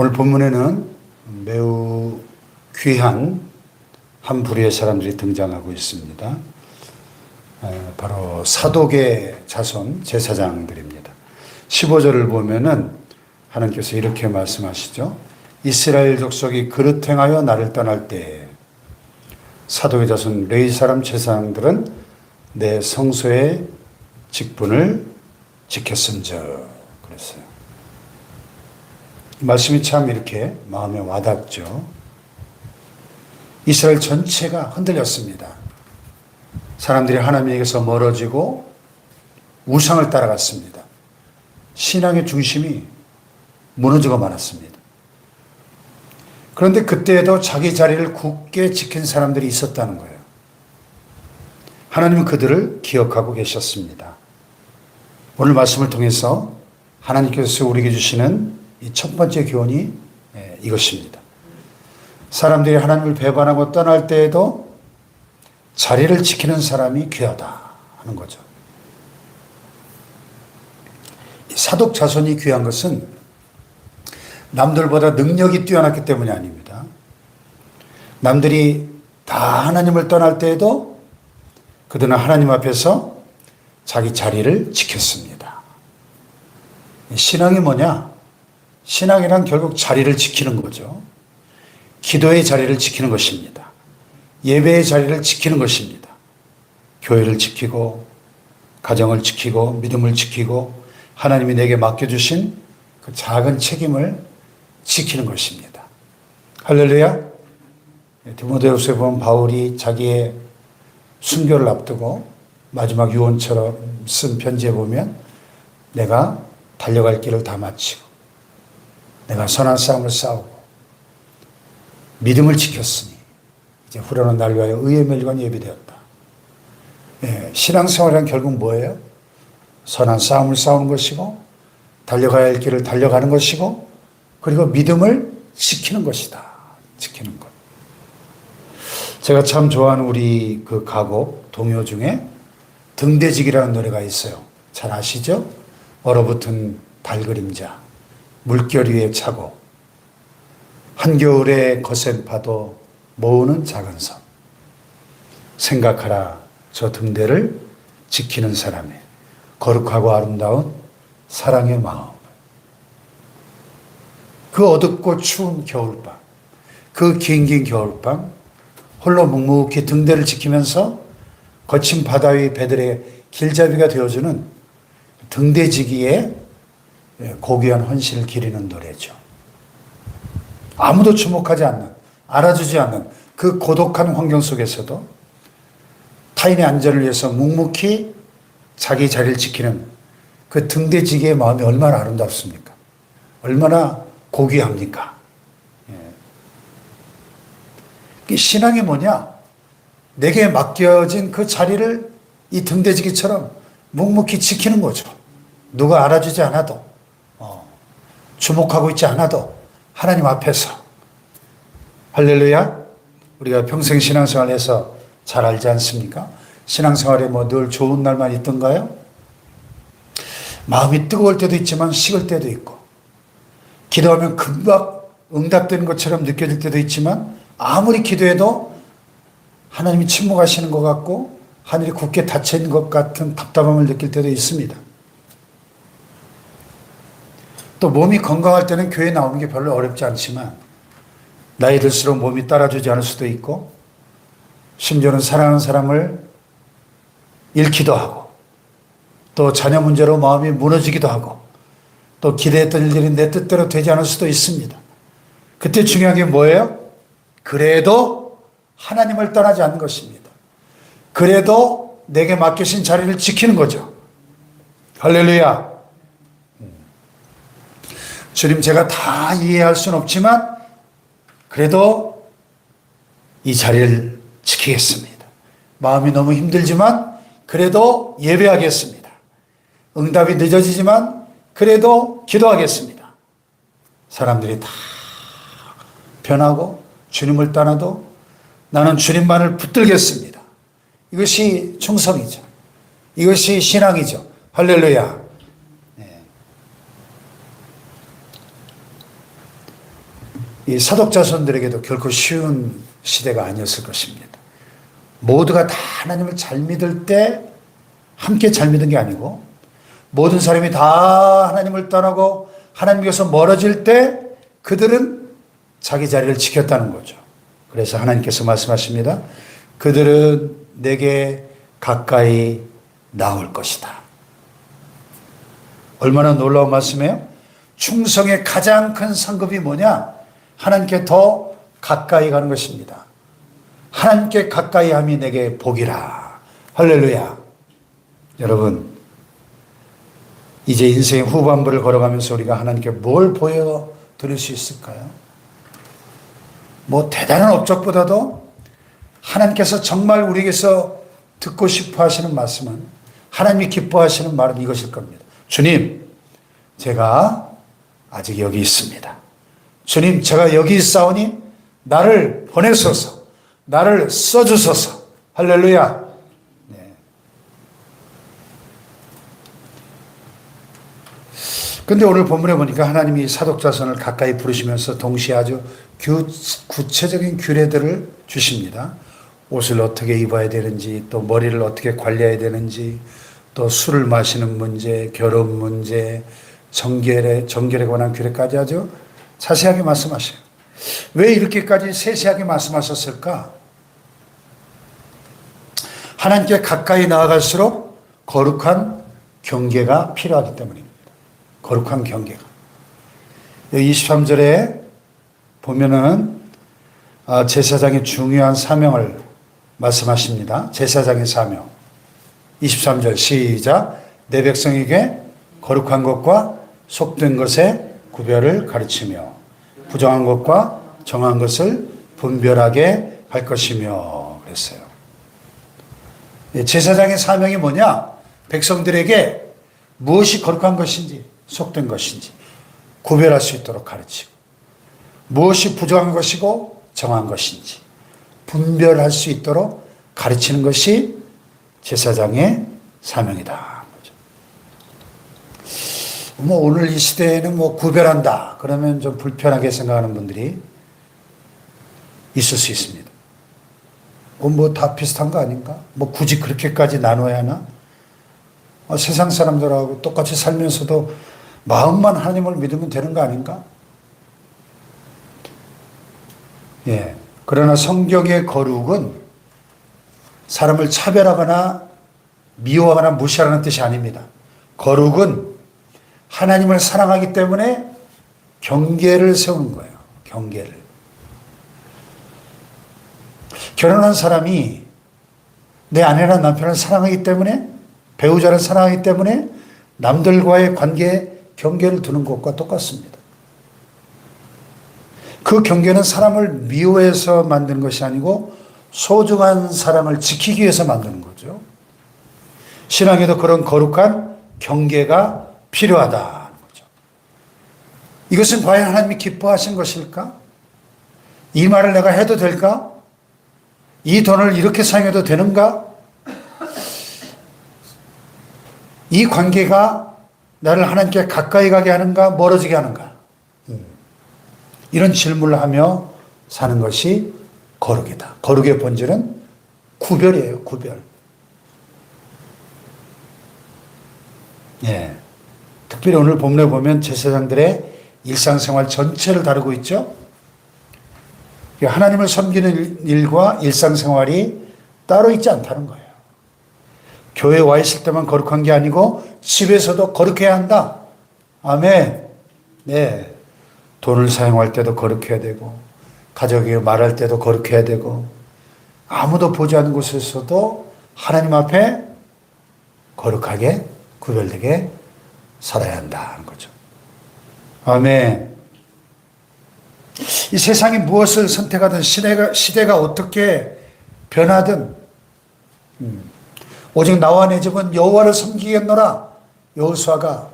오늘 본문에는 매우 귀한 한 부류의 사람들이 등장하고 있습니다. 바로 사독의 자손 제사장들입니다. 15절을 보면은 하나님께서 이렇게 말씀하시죠. 이스라엘 족속이 그릇 행하여 나를 떠날 때 사독의 자손 레위 사람 제사장들은 내 성소의 직분을 지켰은즉 그랬어요. 이 말씀이 참 이렇게 마음에 와닿죠. 이스라엘 전체가 흔들렸습니다. 사람들이 하나님에게서 멀어지고 우상을 따라갔습니다. 신앙의 중심이 무너지고 말았습니다. 그런데 그때에도 자기 자리를 굳게 지킨 사람들이 있었다는 거예요. 하나님은 그들을 기억하고 계셨습니다. 오늘 말씀을 통해서 하나님께서 우리에게 주시는 이 첫 번째 교훈이 이것입니다. 사람들이 하나님을 배반하고 떠날 때에도 자리를 지키는 사람이 귀하다 하는 거죠. 사독 자손이 귀한 것은 남들보다 능력이 뛰어났기 때문이 아닙니다. 남들이 다 하나님을 떠날 때에도 그들은 하나님 앞에서 자기 자리를 지켰습니다. 신앙이 뭐냐? 신앙이란 결국 자리를 지키는 거죠. 기도의 자리를 지키는 것입니다. 예배의 자리를 지키는 것입니다. 교회를 지키고 가정을 지키고 믿음을 지키고 하나님이 내게 맡겨주신 그 작은 책임을 지키는 것입니다. 할렐루야. 디모데후서에 보면 바울이 자기의 순교를 앞두고 마지막 유언처럼 쓴 편지에 보면 내가 달려갈 길을 다 마치고 내가 선한 싸움을 싸우고 믿음을 지켰으니 이제 후련한 날 위하여 의의 멸관이 예비되었다. 신앙생활은 결국 뭐예요? 선한 싸움을 싸우는 것이고 달려가야 할 길을 달려가는 것이고 그리고 믿음을 지키는 것이다. 지키는 것. 제가 참 좋아하는 우리 그 가곡 동요 중에 등대지기라는 노래가 있어요. 잘 아시죠? 얼어붙은 달 그림자, 물결 위에 차고 한겨울에 거센 파도 모으는 작은 섬. 생각하라 저 등대를 지키는 사람의 거룩하고 아름다운 사랑의 마음. 그 어둡고 추운 겨울밤, 그 긴 겨울밤 홀로 묵묵히 등대를 지키면서 거친 바다 위 배들의 길잡이가 되어주는 등대지기의 고귀한 헌신을 기리는 노래죠. 아무도 주목하지 않는, 알아주지 않는 그 고독한 환경 속에서도 타인의 안전을 위해서 묵묵히 자기 자리를 지키는 그 등대지기의 마음이 얼마나 아름답습니까? 얼마나 고귀합니까? 신앙이 뭐냐? 내게 맡겨진 그 자리를 이 등대지기처럼 묵묵히 지키는 거죠. 누가 알아주지 않아도, 주목하고 있지 않아도 하나님 앞에서. 할렐루야. 우리가 평생 신앙생활에서 잘 알지 않습니까? 신앙생활에 뭐 늘 좋은 날만 있던가요? 마음이 뜨거울 때도 있지만 식을 때도 있고 기도하면 금방 응답되는 것처럼 느껴질 때도 있지만 아무리 기도해도 하나님이 침묵하시는 것 같고 하늘이 굳게 닫혀있는 것 같은 답답함을 느낄 때도 있습니다. 또 몸이 건강할 때는 교회에 나오는 게 별로 어렵지 않지만 나이 들수록 몸이 따라주지 않을 수도 있고 심지어는 사랑하는 사람을 잃기도 하고 또 자녀 문제로 마음이 무너지기도 하고 또 기대했던 일들이 내 뜻대로 되지 않을 수도 있습니다. 그때 중요한 게 뭐예요? 그래도 하나님을 떠나지 않는 것입니다. 그래도 내게 맡기신 자리를 지키는 거죠. 할렐루야. 주님 제가 다 이해할 수는 없지만 그래도 이 자리를 지키겠습니다. 마음이 너무 힘들지만 그래도 예배하겠습니다. 응답이 늦어지지만 그래도 기도하겠습니다. 사람들이 다 변하고 주님을 떠나도 나는 주님만을 붙들겠습니다. 이것이 충성이죠. 이것이 신앙이죠. 할렐루야. 이 사독자손들에게도 결코 쉬운 시대가 아니었을 것입니다. 모두가 다 하나님을 잘 믿을 때 함께 잘 믿은 게 아니고, 모든 사람이 다 하나님을 떠나고 하나님께서 멀어질 때 그들은 자기 자리를 지켰다는 거죠. 그래서 하나님께서 말씀하십니다. 그들은 내게 가까이 나올 것이다. 얼마나 놀라운 말씀이에요? 충성의 가장 큰 상급이 뭐냐? 하나님께 더 가까이 가는 것입니다. 하나님께 가까이 함이 내게 복이라. 할렐루야. 여러분, 이제 인생의 후반부를 걸어가면서 우리가 하나님께 뭘 보여드릴 수 있을까요? 뭐 대단한 업적보다도 하나님께서 정말 우리에게서 듣고 싶어 하시는 말씀은, 하나님이 기뻐하시는 말은 이것일 겁니다. 주님, 제가 아직 여기 있습니다. 주님, 제가 여기 있사오니 나를 보내소서, 나를 써주소서. 할렐루야. 네. 근데 오늘 본문에 보니까 하나님이 사독자손을 가까이 부르시면서 동시에 아주 구체적인 규례들을 주십니다. 옷을 어떻게 입어야 되는지, 또 머리를 어떻게 관리해야 되는지, 또 술을 마시는 문제, 결혼 문제, 정결에 관한 규례까지 아주 자세하게 말씀하셔요. 왜 이렇게까지 세세하게 말씀하셨을까? 하나님께 가까이 나아갈수록 거룩한 경계가 필요하기 때문입니다. 거룩한 경계가. 여기 23절에 보면은 제사장의 중요한 사명을 말씀하십니다. 제사장의 사명. 23절 시작. 내 백성에게 거룩한 것과 속된 것의 구별을 가르치며 부정한 것과 정한 것을 분별하게 할 것이며 그랬어요. 제사장의 사명이 뭐냐? 백성들에게 무엇이 거룩한 것인지 속된 것인지 구별할 수 있도록 가르치고, 무엇이 부정한 것이고 정한 것인지 분별할 수 있도록 가르치는 것이 제사장의 사명이다. 뭐 오늘 이 시대에는 뭐 구별한다 그러면 좀 불편하게 생각하는 분들이 있을 수 있습니다. 뭐 다 비슷한 거 아닌가? 뭐 굳이 그렇게까지 나눠야 하나? 세상 사람들하고 똑같이 살면서도 마음만 하나님을 믿으면 되는 거 아닌가? 예. 그러나 성경의 거룩은 사람을 차별하거나 미워하거나 무시하는 뜻이 아닙니다. 거룩은 하나님을 사랑하기 때문에 경계를 세우는 거예요. 경계를. 결혼한 사람이 내 아내나 남편을 사랑하기 때문에, 배우자를 사랑하기 때문에 남들과의 관계에 경계를 두는 것과 똑같습니다. 그 경계는 사람을 미워해서 만드는 것이 아니고 소중한 사람을 지키기 위해서 만드는 거죠. 신앙에도 그런 거룩한 경계가 필요하다는 거죠. 이것은 과연 하나님이 기뻐하신 것일까? 이 말을 내가 해도 될까? 이 돈을 이렇게 사용해도 되는가? 이 관계가 나를 하나님께 가까이 가게 하는가? 멀어지게 하는가? 이런 질문을 하며 사는 것이 거룩이다. 거룩의 본질은 구별이에요. 구별. 예. 특별히 오늘 본문에 보면 제사장들의 일상생활 전체를 다루고 있죠. 하나님을 섬기는 일과 일상생활이 따로 있지 않다는 거예요. 교회에 와 있을 때만 거룩한 게 아니고 집에서도 거룩해야 한다. 아멘. 네. 돈을 사용할 때도 거룩해야 되고, 가족에게 말할 때도 거룩해야 되고, 아무도 보지 않는 곳에서도 하나님 앞에 거룩하게 구별되게 살아야 한다는 거죠. 아멘. 이 세상이 무엇을 선택하든 시대가 어떻게 변하든 오직 나와 내 집은 여호와를 섬기겠노라. 여호수아가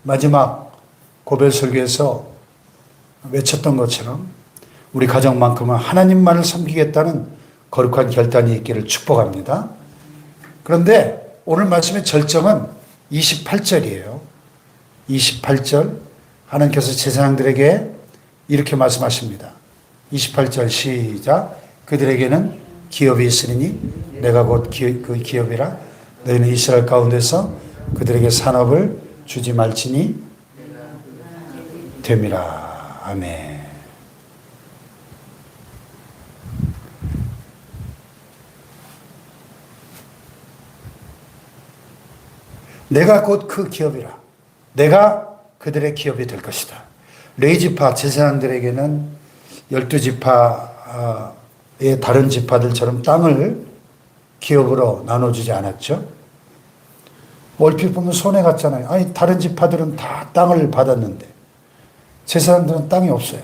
마지막 고별 설교에서 외쳤던 것처럼 우리 가정만큼은 하나님만을 섬기겠다는 거룩한 결단이 있기를 축복합니다. 그런데 오늘 말씀의 절정은 28절이에요. 28절 하나님께서 제사장들에게 이렇게 말씀하십니다. 28절 시작. 그들에게는 기업이 있으리니 내가 곧 그 기업이라. 너희는 이스라엘 가운데서 그들에게 산업을 주지 말지니 됨이라. 아멘. 내가 곧 그 기업이라. 내가 그들의 기업이 될 것이다. 레위지파 제사장들에게는 12지파의 다른 지파들처럼 땅을 기업으로 나눠주지 않았죠. 얼핏 보면 손해 같잖아요. 아니, 다른 지파들은 다 땅을 받았는데 제사장들은 땅이 없어요.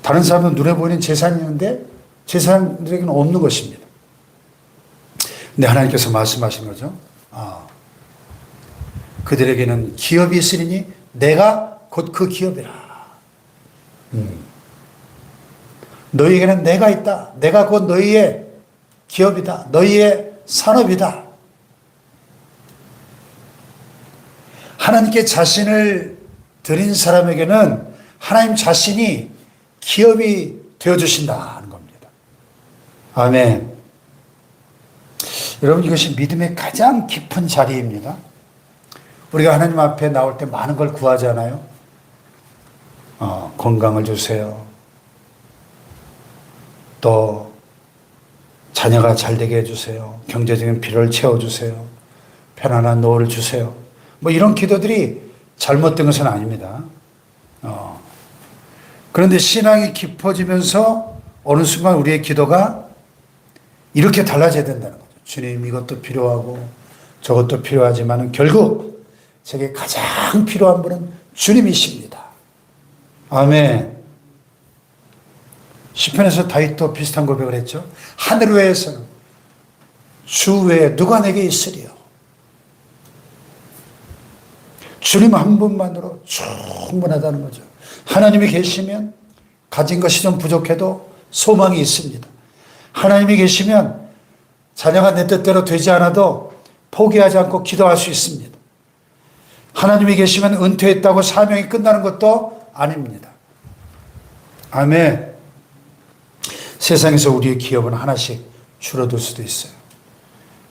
다른 사람은 눈에 보이는 재산이 있는데 제사장들에게는 없는 것입니다. 근데 하나님께서 말씀하신 거죠. 그들에게는 기업이 있으리니 내가 곧 그 기업이라. 너희에게는 내가 있다. 내가 곧 너희의 기업이다. 너희의 산업이다. 하나님께 자신을 드린 사람에게는 하나님 자신이 기업이 되어주신다는 겁니다. 아멘. 여러분, 이것이 믿음의 가장 깊은 자리입니다. 우리가 하나님 앞에 나올 때 많은 걸 구하잖아요. 건강을 주세요. 또 자녀가 잘 되게 해주세요. 경제적인 필요를 채워주세요. 편안한 노후를 주세요. 뭐 이런 기도들이 잘못된 것은 아닙니다. 그런데 신앙이 깊어지면서 어느 순간 우리의 기도가 이렇게 달라져야 된다는 거죠. 주님, 이것도 필요하고 저것도 필요하지만 결국 제게 가장 필요한 분은 주님이십니다. 아멘. 시편에서 다윗도 비슷한 고백을 했죠. 하늘 외에서는 주 외에 누가 내게 있으리요. 주님 한 분만으로 충분하다는 거죠. 하나님이 계시면 가진 것이 좀 부족해도 소망이 있습니다. 하나님이 계시면 자녀가 내 뜻대로 되지 않아도 포기하지 않고 기도할 수 있습니다. 하나님이 계시면 은퇴했다고 사명이 끝나는 것도 아닙니다. 아멘. 세상에서 우리의 기업은 하나씩 줄어들 수도 있어요.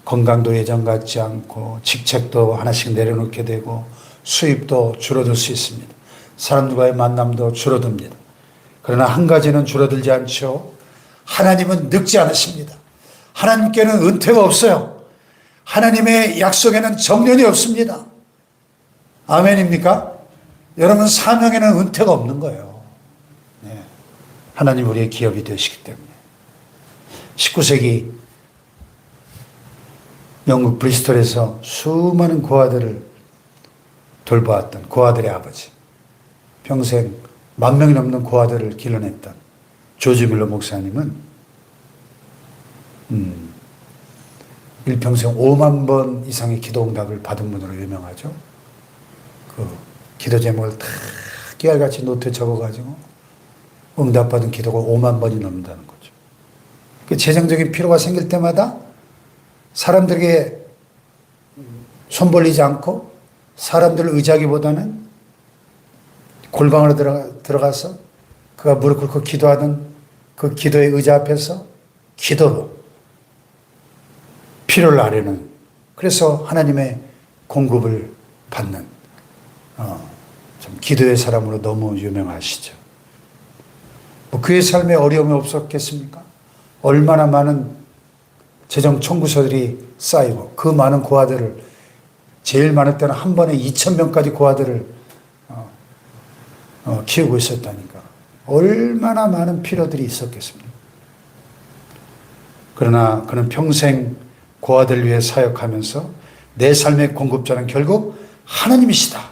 건강도 예전 같지 않고 직책도 하나씩 내려놓게 되고 수입도 줄어들 수 있습니다. 사람들과의 만남도 줄어듭니다. 그러나 한 가지는 줄어들지 않죠. 하나님은 늙지 않으십니다. 하나님께는 은퇴가 없어요. 하나님의 약속에는 정년이 없습니다. 아멘입니까? 여러분, 사명에는 은퇴가 없는 거예요. 네. 하나님 우리의 기업이 되시기 때문에. 19세기 영국 브리스톨에서 수많은 고아들을 돌보았던 고아들의 아버지, 평생 10,000명이 넘는 고아들을 길러냈던 조지 밀러 목사님은 일평생 5만 번 이상의 기도 응답을 받은 분으로 유명하죠. 그 기도 제목을 다 깨알같이 노트에 적어가지고 응답받은 기도가 5만 번이 넘는다는 거죠. 그 재정적인 필요가 생길 때마다 사람들에게 손 벌리지 않고 사람들을 의지하기보다는 골방으로 들어가서 그가 무릎 꿇고 기도하던 그 기도의 의자 앞에서 기도로 필요를 아뢰는, 그래서 하나님의 공급을 받는 참 기도의 사람으로 너무 유명하시죠. 뭐 그의 삶에 어려움이 없었겠습니까? 얼마나 많은 재정 청구서들이 쌓이고 그 많은 고아들을, 제일 많을 때는 한 번에 2,000명까지 고아들을 키우고 있었다니까. 얼마나 많은 필요들이 있었겠습니까? 그러나 그는 평생 고아들 위해 사역하면서 내 삶의 공급자는 결국 하나님이시다.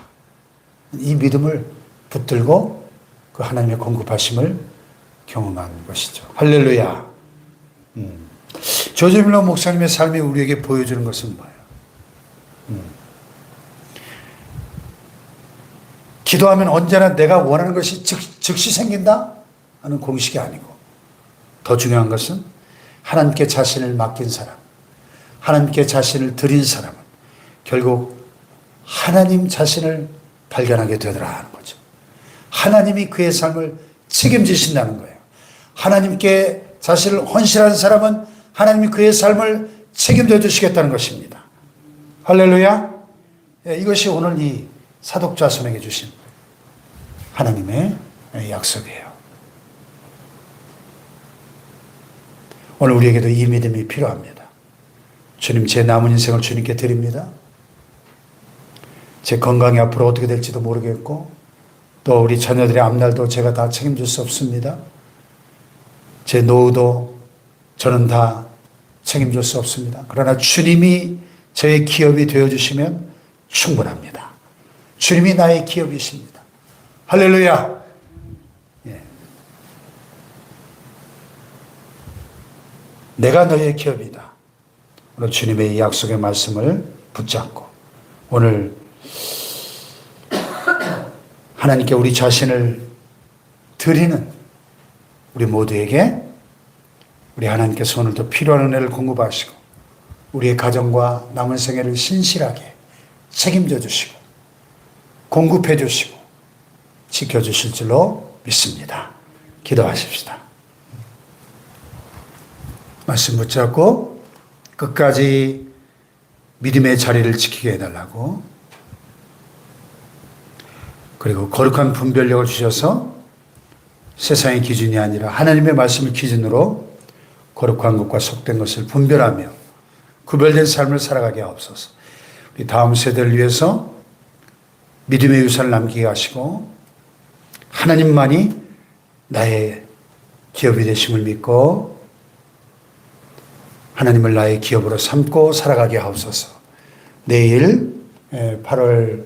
이 믿음을 붙들고 그 하나님의 공급하심을 경험한 것이죠. 할렐루야. 조지 밀러 목사님의 삶이 우리에게 보여주는 것은 뭐예요? 기도하면 언제나 내가 원하는 것이 즉시 생긴다 하는 공식이 아니고, 더 중요한 것은 하나님께 자신을 맡긴 사람, 하나님께 자신을 드린 사람은 결국 하나님 자신을 발견하게 되더라 하는 거죠. 하나님이 그의 삶을 책임지신다는 거예요. 하나님께 자신을 헌신하는 사람은 하나님이 그의 삶을 책임져 주시겠다는 것입니다. 할렐루야. 이것이 오늘 이 사독자손에게 주신 하나님의 약속이에요. 오늘 우리에게도 이 믿음이 필요합니다. 주님, 제 남은 인생을 주님께 드립니다. 제 건강이 앞으로 어떻게 될지도 모르겠고 또 우리 자녀들의 앞날도 제가 다 책임질 수 없습니다. 제 노후도 저는 다 책임질 수 없습니다. 그러나 주님이 저의 기업이 되어주시면 충분합니다. 주님이 나의 기업이십니다. 할렐루야. 예. 내가 너의 기업이다. 오늘 주님의 이 약속의 말씀을 붙잡고 오늘 하나님께 우리 자신을 드리는 우리 모두에게 우리 하나님께서 오늘도 필요한 은혜를 공급하시고 우리의 가정과 남은 생애를 신실하게 책임져 주시고 공급해 주시고 지켜주실 줄로 믿습니다. 기도하십시다. 말씀 붙잡고 끝까지 믿음의 자리를 지키게 해달라고, 그리고 거룩한 분별력을 주셔서 세상의 기준이 아니라 하나님의 말씀을 기준으로 거룩한 것과 속된 것을 분별하며 구별된 삶을 살아가게 하옵소서. 우리 다음 세대를 위해서 믿음의 유산을 남기게 하시고 하나님만이 나의 기업이 되심을 믿고 하나님을 나의 기업으로 삼고 살아가게 하옵소서. 내일 8월